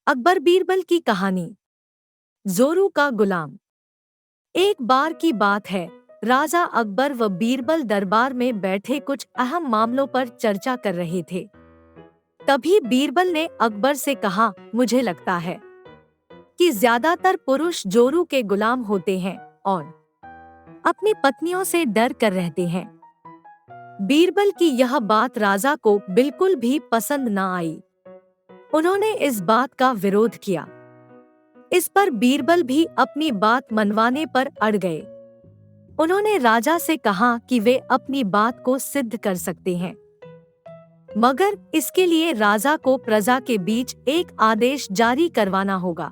अकबर बीरबल की कहानी। जोरू का गुलाम। एक बार की बात है, राजा अकबर व बीरबल दरबार में बैठे कुछ अहम मामलों पर चर्चा कर रहे थे। तभी बीरबल ने अकबर से कहा, मुझे लगता है कि ज्यादातर पुरुष जोरू के गुलाम होते हैं और अपनी पत्नियों से डर कर रहते हैं। बीरबल की यह बात राजा को बिल्कुल भी पसंद न आई। उन्होंने इस बात का विरोध किया। इस पर बीरबल भी अपनी बात मनवाने पर अड़ गए। उन्होंने राजा से कहा कि वे अपनी बात को सिद्ध कर सकते हैं, मगर इसके लिए राजा को प्रजा के बीच एक आदेश जारी करवाना होगा।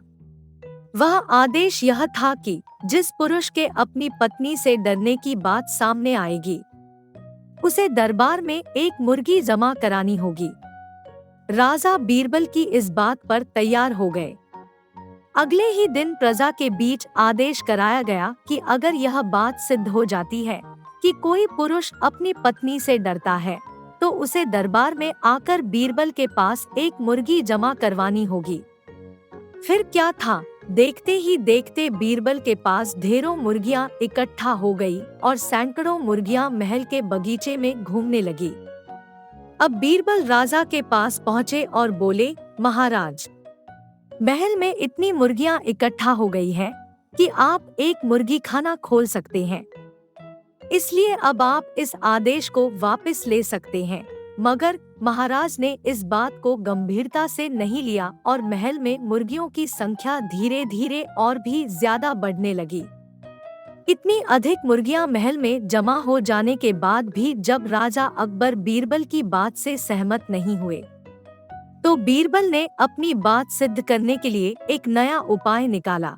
वह आदेश यह था कि जिस पुरुष के अपनी पत्नी से डरने की बात सामने आएगी, उसे दरबार में एक मुर्गी जमा करानी होगी। राजा बीरबल की इस बात पर तैयार हो गए। अगले ही दिन प्रजा के बीच आदेश कराया गया कि अगर यह बात सिद्ध हो जाती है कि कोई पुरुष अपनी पत्नी से डरता है, तो उसे दरबार में आकर बीरबल के पास एक मुर्गी जमा करवानी होगी। फिर क्या था, देखते ही देखते बीरबल के पास ढेरों मुर्गियां इकट्ठा हो गई और सैकड़ों मुर्गियां महल के बगीचे में घूमने लगी। अब बीरबल राजा के पास पहुँचे और बोले, महाराज, महल में इतनी मुर्गियां इकट्ठा हो गई हैं कि आप एक मुर्गी खाना खोल सकते हैं। इसलिए अब आप इस आदेश को वापस ले सकते हैं। मगर महाराज ने इस बात को गंभीरता से नहीं लिया और महल में मुर्गियों की संख्या धीरे धीरे और भी ज्यादा बढ़ने लगी। इतनी अधिक मुर्गियां महल में जमा हो जाने के बाद भी जब राजा अकबर बीरबल की बात से सहमत नहीं हुए, तो बीरबल ने अपनी बात सिद्ध करने के लिए एक नया उपाय निकाला।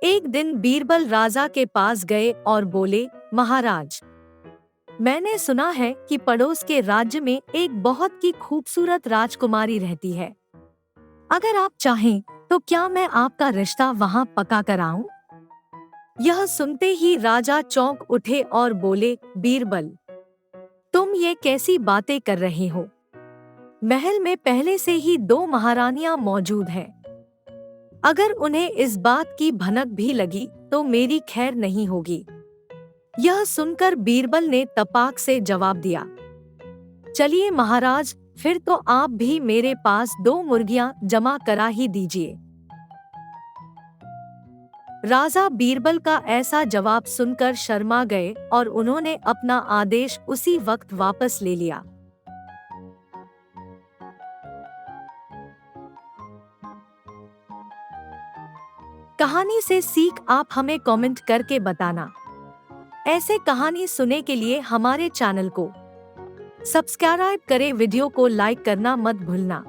एक दिन बीरबल राजा के पास गए और बोले, महाराज, मैंने सुना है कि पड़ोस के राज्य में एक बहुत ही खूबसूरत राजकुमारी रहती है। अगर आप चाहें तो क्या मैं आपका रिश्ता वहां पक्का कराऊं? यह सुनते ही राजा चौंक उठे और बोले, बीरबल, तुम ये कैसी बातें कर रहे हो? महल में पहले से ही 2 महारानियां मौजूद हैं। अगर उन्हें इस बात की भनक भी लगी तो मेरी खैर नहीं होगी। यह सुनकर बीरबल ने तपाक से जवाब दिया, चलिए महाराज, फिर तो आप भी मेरे पास 2 मुर्गियां जमा करा ही दीजिए। राजा बीरबल का ऐसा जवाब सुनकर शर्मा गए और उन्होंने अपना आदेश उसी वक्त वापस ले लिया। कहानी से सीख आप हमें कमेंट करके बताना। ऐसे कहानी सुनने के लिए हमारे चैनल को सब्सक्राइब करें, वीडियो को लाइक करना मत भूलना।